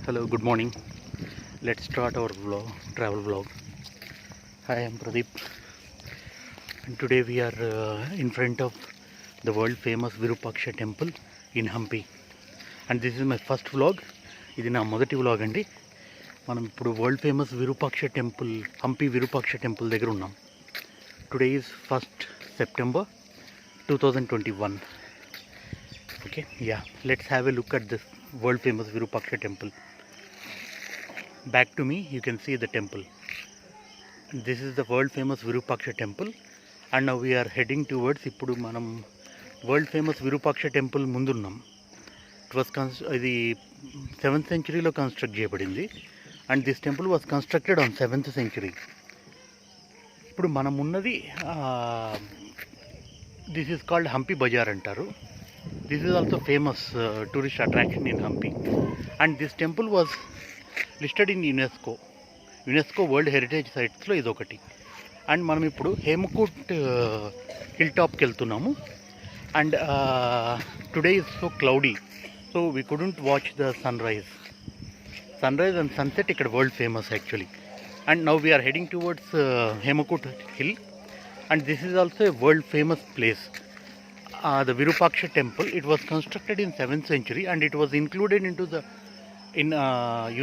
Hello, good morning. Let's start our travel vlog. Hi, I'm Pradeep, and today we are in front of the world famous Virupaksha temple in Hampi. And this is my first vlog. ఇది నా మొదటి vlog అండి. మనం ఇప్పుడు world famous Virupaksha temple, Hampi Virupaksha temple దగ్గర ఉన్నాం. Today is 1st September 2021. Okay, yeah, let's have a look at this world famous Virupaksha temple. Back to me, you can see the temple. This is the world famous Virupaksha temple, and now we are heading towards ఇప్పుడు మనం world famous Virupaksha temple ముందున్నాం. It was ఇది 7th century లో construct చేయబడింది, and this temple was constructed on 7th century. ఇప్పుడు మనం ఉన్నది this is called HampiBazar అంటారు. This is also famous tourist attraction in Hampi, and this temple was listed in UNESCO World Heritage Sites లో ఇదొకటి. And మనం ఇప్పుడు హేమకూట్ hill టాప్కి వెళ్తున్నాము. And today is so cloudy, so we couldn't watch the sunrise and sunset ఇక్కడ world famous actually. And now we're heading towards Hemakut hill, and this is also a world famous place. The Virupaksha temple, it was constructed in 7th century, and it was included into the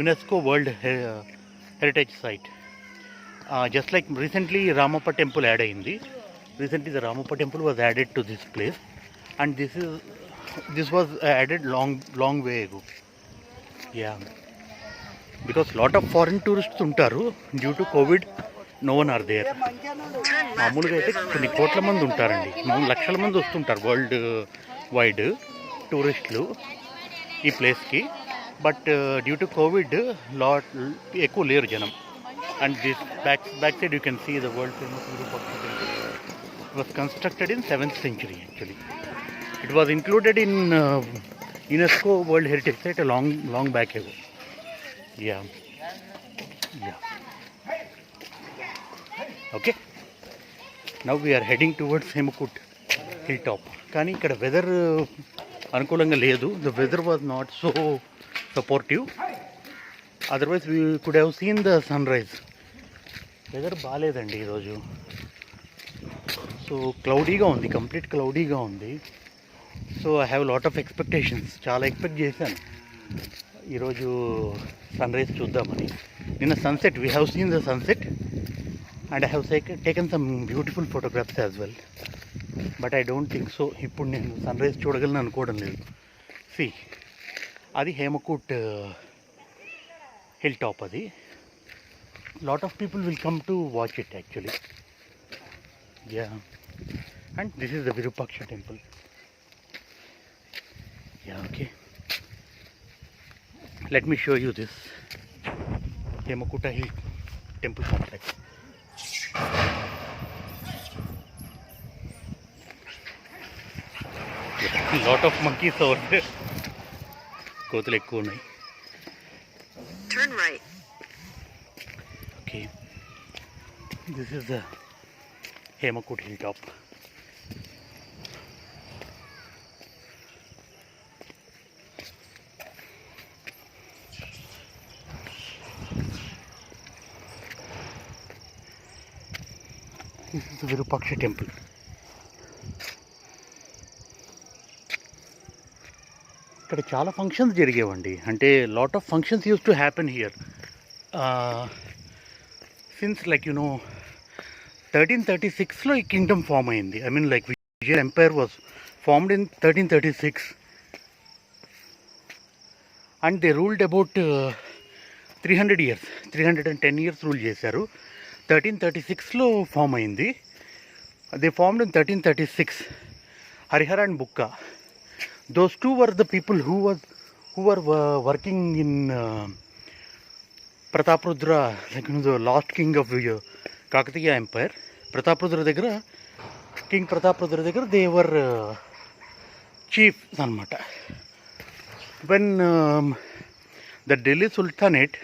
UNESCO World Heritage Site. Just like recently Ramappa temple added in recently the Ramappa temple was added to this place, and this was added long way ago. Yeah, because lot of foreign tourists untaru. Due to COVID, no one are there. మామూలుగా అయితే కొన్ని కోట్ల మంది ఉంటారండి, 3 లక్షల మంది వస్తుంటారు world wide టూరిస్టులు ఈ ప్లేస్కి. బట్ డ్యూ టు కోవిడ్ ఎక్కువ లేరు జనం. And this back side you can see the world famous Virupaksha temple. It was constructed in 7th century actually. It was included in UNESCO world heritage site long back ago. Yeah okay, now we're heading towards Hemakut hill top. కానీ ఇక్కడ weather అనుకూలంగా లేదు. The weather was not so supportive, otherwise we could have seen the sunrise. Weather బాగాలేదండి ఈరోజు. So క్లౌడీగా ఉంది, complete క్లౌడీగా ఉంది. So I have lot of expectations. చాలా ఎక్స్పెక్ట్ చేశాను ఈరోజు సన్ రైజ్ చూద్దామని. నిన్న sunset, we have seen the sunset, and I have taken some beautiful photographs as well, but I don't think so ఇప్పుడు నేను సన్ రైజ్ చూడగలను అనుకోవడం లేదు. సి, అది హేమకూట్ హిల్ టాప్. అది lot of people will come to watch it actually. Yeah, and this is the Virupaksha temple. Yeah, okay, let me show you this HemakutaHill temple complex. Lot of monkeys over there. కోతులు ఎక్కువ ఉన్నాయి. Turn right. Okay, this is the Hemakut hill top. This is the Virupaksha temple. ఇక్కడ చాలా functions జరిగేవండి. అంటే lot of functions used to happen here since like 1336లో ఈ kingdom form అయింది. I mean like Vijay empire was formed in 1336, and they ruled about 300 years, 310 years rule చేశారు. 1336లో form అయింది. They formed in 1336. Harihara and Bukka, those two were the people who were working in Prataprudra, like the last king of Kakatiya empire. Prataprudra దగ్గర, king Prataprudra దగ్గర they were chiefs anamata. When the Delhi Sultanate,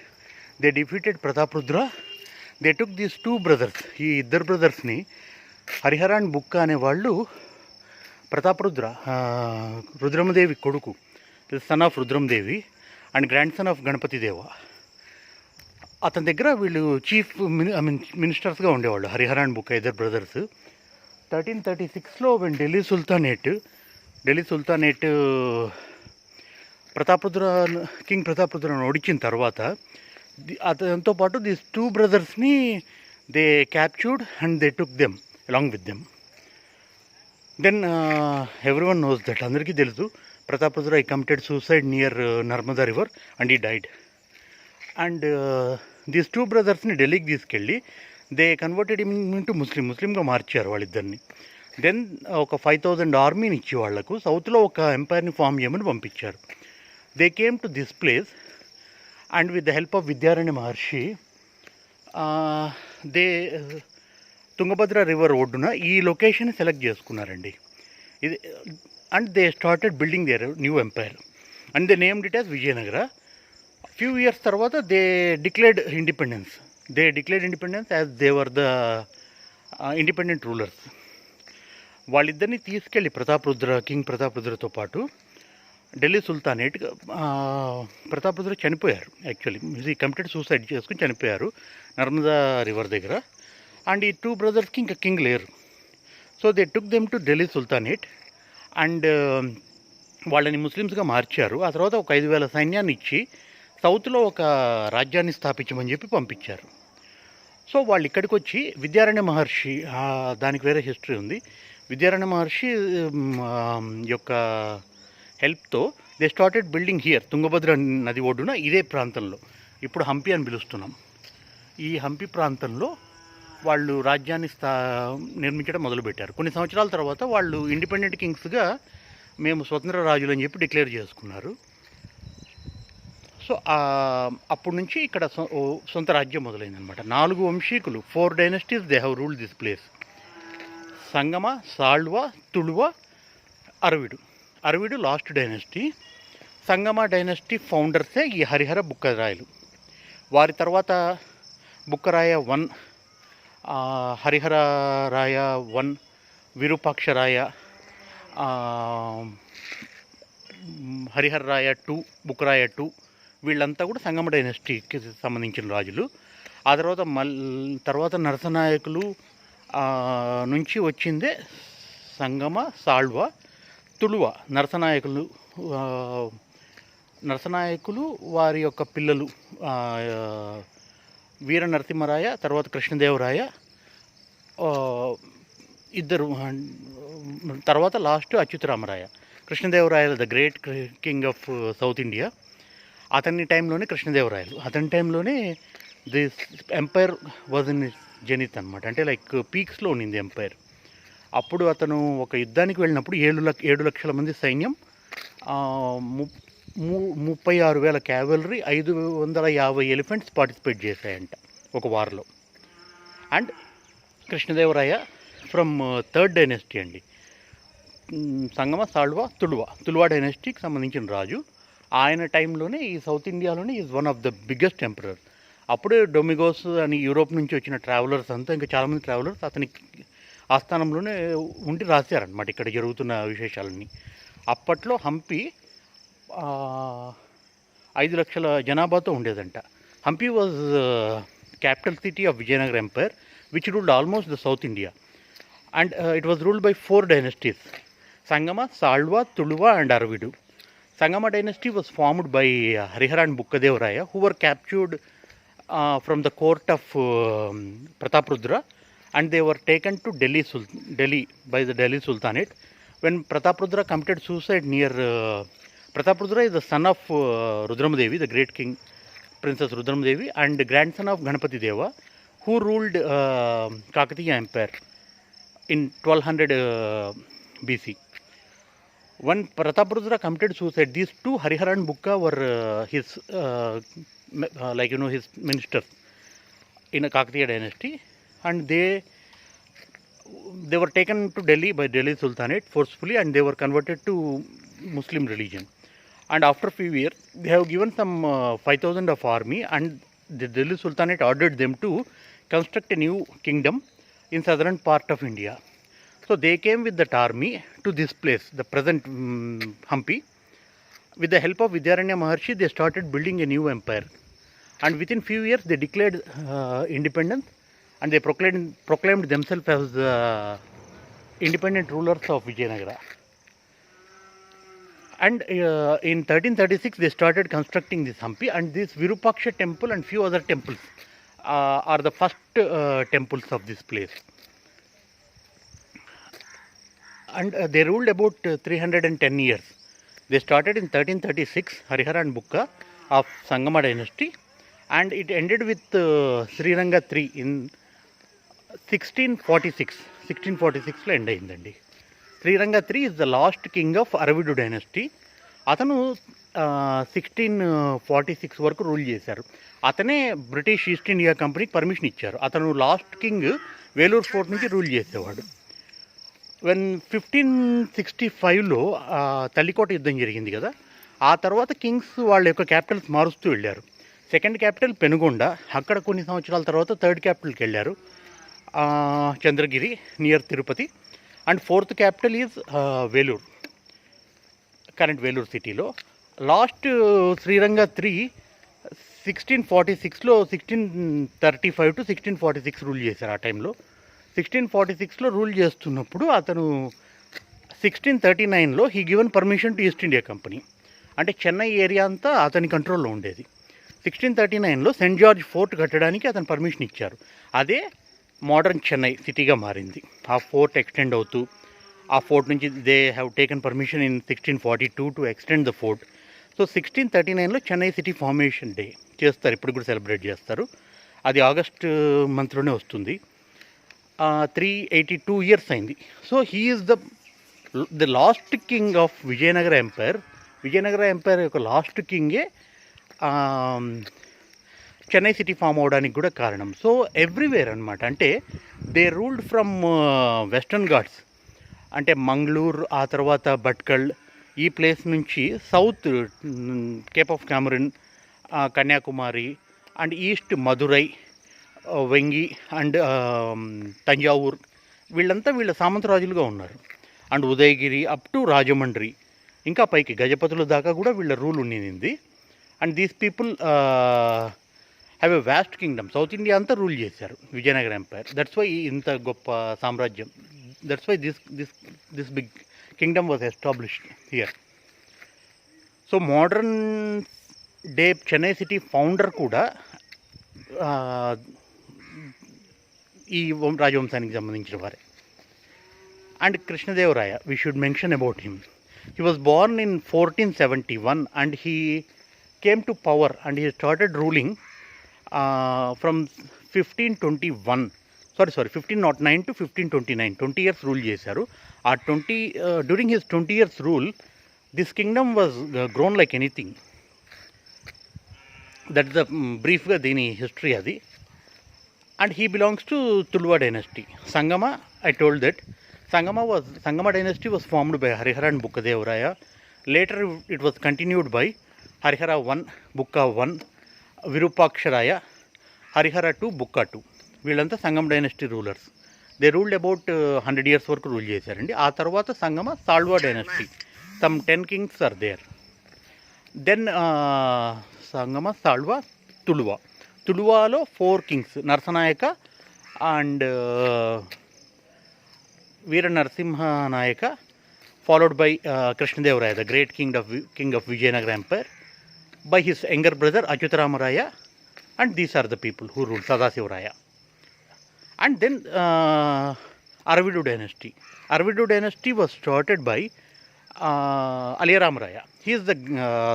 they defeated Prataprudra, they took these two brothers, ఈ ఇద్దరు బ్రదర్స్ని, Harihara and బుక్క అనే వాళ్ళు, ప్రతాపరుద్ర రుద్రమదేవి కొడుకు, son of Rudramadevi, and grandson of Ganapati Deva. అతని దగ్గర వీళ్ళు చీఫ్ మినిస్టర్స్గా ఉండేవాళ్ళు, హరిహర అండ్ బుక్క, ఇద్దరు బ్రదర్స్. 1336లో వెన్ ఢిల్లీ సుల్తానేట్ కింగ్ ప్రతాపరుద్రను ఓడించిన తర్వాత అతనితో పాటు దీస్ 2 బ్రదర్స్ని they captured and they took them along with them. Then everyone knows that, అందరికీ తెలుసు, Prataparudra I committed suicide near Narmada river and he died. And these 2 బ్రదర్స్ని ఢిల్లీకి తీసుకెళ్ళి దే కన్వర్టెడ్ ఇంటూ ముస్లింగా మార్చారు వాళ్ళిద్దరిని. దెన్ ఒక 5000 ఆర్మీని ఇచ్చి వాళ్లకు సౌత్లో ఒక ఎంపైర్ని ఫామ్ చేయమని పంపించారు. They came to this place and with the help of Vidyaranya Maharshi they Tungabhadra river ఒడ్డున ఈ లొకేషన్ సెలెక్ట్ చేసుకున్నారండి. ఇది and they started building their new empire and they named it as Vijayanagara. Few years తర్వాత they declared independence as they were the independent rulers. వాళ్ళిద్దరిని తీసుకెళ్ళి king ప్రతాపరుద్రతో పాటు Delhi sultanate, Prataparudra చనిపోయారు actually, ఈ కమిటెడ్ సూసైడ్ చేసుకుని చనిపోయారు నర్మదా రివర్ దగ్గర. అండ్ ఈ 2 బ్రదర్స్కి ఇంకా కింగ్ లేరు. So they took them to Delhi sultanate and వాళ్ళని ముస్లిమ్స్గా మార్చారు. ఆ తర్వాత ఒక 5000 సైన్యాన్ని ఇచ్చి సౌత్లో ఒక రాజ్యాన్ని స్థాపించమని చెప్పి పంపించారు. సో వాళ్ళు ఇక్కడికి వచ్చి విద్యారణ్య మహర్షి, దానికి వేరే హిస్టరీ ఉంది, విద్యారణ్య మహర్షి యొక్క హెల్ప్తో they started building here Tungabhadra నది ఒడ్డున, ఇదే ప్రాంతంలో ఇప్పుడు హంపి అని పిలుస్తున్నాం. ఈ హంపి ప్రాంతంలో వాళ్ళు రాజ్యాన్ని నిర్మించడం మొదలుపెట్టారు. కొన్ని సంవత్సరాల తర్వాత వాళ్ళు ఇండిపెండెంట్ కింగ్స్గా మేము స్వతంత్ర రాజులు అని చెప్పి డిక్లేర్ చేసుకున్నారు. సో అప్పటి నుంచి ఇక్కడ సొంత రాజ్యం మొదలైందనమాట. 4 వంశీకులు, 4 dynasties they have ruled this place. Sangama, Salva, Tuluva, Aravidu last dynasty. Sangama dynasty ఫౌండర్సే ఈ హరిహర బుక్కరాయలు. వారి తర్వాత బుక్కరాయ 1, హరిహర రాయ 1, విరూపాక్ష రాయ, హరిహర రాయ 2, బుక్కరాయ 2, వీళ్ళంతా కూడా సంగమ డైనస్టీకి సంబంధించిన రాజులు. ఆ తర్వాత నరసనాయకులు నుంచి వచ్చిందే సంగమ, సాల్వ, తుళువ. నరసనాయకులు వారి యొక్క పిల్లలు వీర నరసింహరాయ, తర్వాత కృష్ణదేవరాయ, ఇద్దరు, తర్వాత last Achyutaramaraya. Krishnadevarayalu the great king of south India. అతని టైంలోనే కృష్ణదేవరాయలు, అతని టైంలోనే this empire was in zenith అనమాట, అంటే లైక్ పీక్స్లో ఉన్నింది ఎంపైర్. అప్పుడు అతను ఒక యుద్ధానికి వెళ్ళినప్పుడు 7 లక్షల మంది సైన్యం, 36,000 క్యావెలరీ, 550 ఎలిఫెంట్స్ పార్టిసిపేట్ చేశాయంట ఒక వార్లో. And Krishnadevaraya from 3rd dynasty అండి, సంగమ, సాల్వ, తుళువ డైనెస్టీకి సంబంధించిన రాజు. ఆయన టైంలోనే ఈ సౌత్ ఇండియాలోనే is one of the biggest emperor. అప్పుడే డొమిగోస్ అని యూరోప్ నుంచి వచ్చిన ట్రావెలర్స్ అంతా, ఇంకా చాలామంది ట్రావెలర్స్ అతనికి ఆస్థానంలోనే ఉండి రాశారనమాట ఇక్కడ జరుగుతున్న విశేషాలన్నీ. అప్పట్లో హంపి 5 లక్షల జనాభాతో ఉండేదంట. Hampi was capital city of Vijayanagara empire which ruled almost the south India. And it was ruled by 4 dynasties, Sangama, Salva, Tuluva and Aravidu. Sangama dynasty was formed by Harihara and Bukkadevaraya, who were captured from the court of Prataprudra, and they were taken to Delhi by the Delhi Sultanate. When Prataprudra committed suicide near Prataprudra is the son of Rudramadevi, the great king, Princess Rudramadevi, and the grandson of Ganapati Deva, who ruled Kakatiya Empire in 1200 BC. When Prataprudra committed suicide, these 2 Harihara and Bukka were his his ministers in a Kakatiya dynasty, and they were taken to Delhi by Delhi Sultanate forcefully, and they were converted to Muslim religion. And after a few years, they have given some 5,000 of army, and the Delhi Sultanate ordered them to construct a new kingdom in southern part of India. So they came with that army to this place, the present Hampi, With the help of Vidyaranya Maharshi, they started building a new empire. And within few years, they declared independence, and they proclaimed themselves as the independent rulers of Vijayanagara. And in 1336, they started constructing this Hampi, and this Virupaksha temple and few other temples are the first temples of this place. And they ruled about 310 years. They started in 1336, Harihara and Bukka of Sangama dynasty, and it ended with Sriranga III in 1646. 1646 లో end అయిందండి. Sriranga III is the last king of Aravidu dynasty. అతను 1646 వరకు rule చేశారు. అతనే British East India కంపెనీకి permission ఇచ్చారు. అతను last king Vellore fort నుంచి రూల్ చేసేవాడు. వెన్ 1565లో తల్లికోట యుద్ధం జరిగింది కదా, ఆ తర్వాత కింగ్స్ వాళ్ళ యొక్క క్యాపిటల్స్ మారుస్తూ వెళ్ళారు. సెకండ్ క్యాపిటల్ పెనుగొండ, అక్కడ కొన్ని సంవత్సరాల తర్వాత థర్డ్ క్యాపిటల్కి వెళ్ళారు, Chandragiri near Tirupati. And fourth capital is Vellore, current Vellore సిటీలో. లాస్ట్ శ్రీరంగ III 1646లో 1635 to 1646 రూల్ చేశారు. ఆ టైంలో 1646లో రూల్ చేస్తున్నప్పుడు అతను 1639లో he given permission to East India company, అంటే చెన్నై ఏరియా అంతా అతని కంట్రోల్లో ఉండేది. 1639లో సెయింట్ జార్జ్ ఫోర్ట్ కట్టడానికి అతను పర్మిషన్ ఇచ్చారు. అదే మోడర్న్ చెన్నై సిటీగా మారింది. ఆ ఫోర్ట్ ఎక్స్టెండ్ అవుతూ, ఆ ఫోర్ట్ నుంచి they have taken permission in 1642 to extend the fort. So 1639లో చెన్నై సిటీ ఫార్మేషన్ డే చేస్తారు, ఇప్పుడు కూడా సెలబ్రేట్ చేస్తారు. అది ఆగస్ట్ మంత్లోనే వస్తుంది. 382 years అయింది. So he is the last king of Vijayanagara empire. Vijayanagara empire యొక్క లాస్ట్ కింగే చెన్నై సిటీ ఫామ్ అవడానికి కూడా కారణం. సో ఎవ్రీవేర్ అనమాట, అంటే they ruled from Western Ghats, అంటే మంగళూరు, ఆ తర్వాత భట్కల్, ఈ ప్లేస్ నుంచి south cape of Comorin, Kanyakumari, and east Madurai, Vengi and Thanjavur, వీళ్ళంతా వీళ్ళ సామంతరాజులుగా ఉన్నారు. And Udayagiri up to Rajahmundry, ఇంకా పైకి గజపతుల దాకా కూడా వీళ్ళ రూల్ ఉండింది. And these people have a vast kingdom. South India అంతా రూల్ చేశారు విజయనగర ఎంపైర్. దట్స్ వై ఇంత గొప్ప సామ్రాజ్యం. That's why this big kingdom was established here. So modern day Chennai city founder కూడా ఈ రాజవంశానికి సంబంధించిన వారే. And Krishnadevaraya, we should mention about him. He was born in 1471 and he came to power and he started ruling from 1509 to 1529. 20 years rule చేశారు. ఆ during his 20 years rule this Kingdom was grown like anything. That the బ్రీఫ్గా దీని history అది. And he belongs to Tuluva dynasty. Sangama, I told that. Sangama dynasty was formed by Harihara and Bukkadevaraya. Later it was continued by Harihara I, Bukka I, Virupaksha, Harihara II, Bukka II. వీళ్ళంతా Sangama dynasty rulers. They ruled about 100 years వరకు rule చేశారండి. ఆ తర్వాత Sangama Salva dynasty, some 10 kings are there. Then Sangama, Salva, Tuluva. తులువాలో 4 kings, Narasanayaka and Veera Narasimha Nayaka, followed by Krishnadevaraya, the great king of Vijayanagara Empire, by his younger brother Achyutaramaraya, and these are the people who ruled. Sadasivaraya. And then Aravidu dynasty. Aravidu dynasty was started by Aliyaramaraya. He is the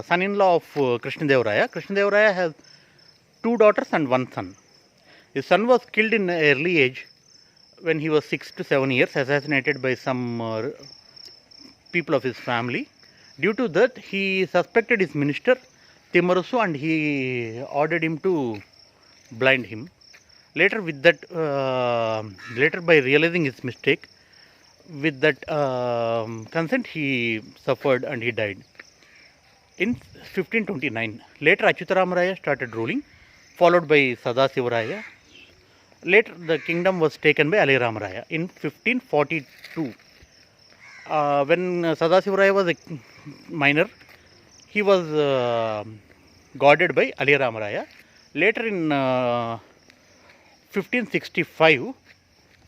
son-in-law of Krishnadevaraya. Krishnadevaraya has 2 daughters and 1 son. His son was killed in an early age when he was 6 to 7 years, assassinated by some people of his family. Due to that, he suspected his minister Timarasu and he ordered him to blind him. Later, by realizing his mistake, with that consent, he suffered and he died in 1529. Later, Achyutaramaraya started ruling, followed by Sadasivaraya. Later, the kingdom was taken by Aliyaramaraya in 1542. When Sadasivaraya was a minor, he was guarded by Aliramaraya. Later in 1565,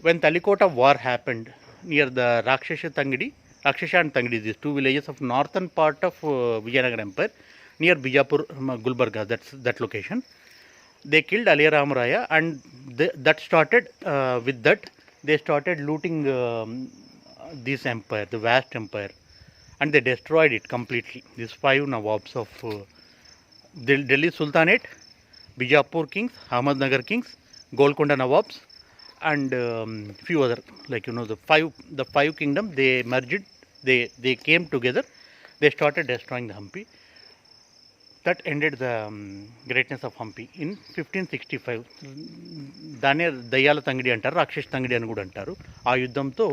when Talikota war happened near the Rakshasha and Tangidi, these two villages of northern part of Vijayanagara Empire, near Bijapur, Gulbarga, that location, they killed Aliramaraya, and that started with that they started looting this empire, the vast empire, and they destroyed it completely. These 5 Nawabs of Delhi Sultanate, Bijapur kings, Ahmednagar kings, Golconda Nawabs, and few other, like the five kingdom, they merged, they came together, they started destroying the Hampi. That ended the greatness of Hampi in 1565. దాన్నే దయ్యాల తంగిడి అంటారు, రాక్షస తంగిడి అని కూడా అంటారు. ఆ యుద్ధంతో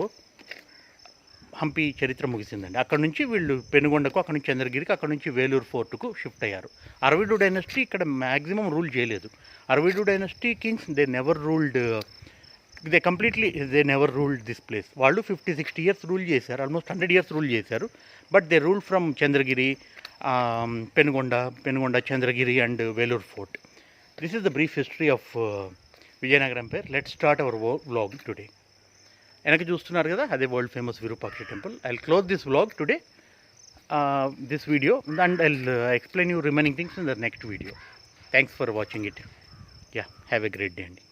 హంపి చరిత్ర ముగిసిందండి. అక్కడ నుంచి వీళ్ళు పెనుగొండకు, అక్కడ నుంచి చంద్రగిరికి, అక్కడ నుంచి వేలూరు ఫోర్టుకు షిఫ్ట్ అయ్యారు. అరవిడు డైనస్టీ ఇక్కడ మ్యాక్సిమం రూల్ చేయలేదు. Aravidu dynasty kings they never ruled this place. వాళ్ళు 50-60 years రూల్ చేశారు, ఆల్మోస్ట్ 100 years రూల్ చేశారు. But they rule from Chandragiri, Penukonda, Chandragiri and Vellore fort. This is the brief history of Vijayanagaram empire. Let's start our vlog today. వెనక చూస్తున్నారు కదా, అదే world famous Virupaksha temple. I will close this vlog today, this video, and I will explain you remaining things in the next video. Thanks for watching it. Yeah, have a great day అండి.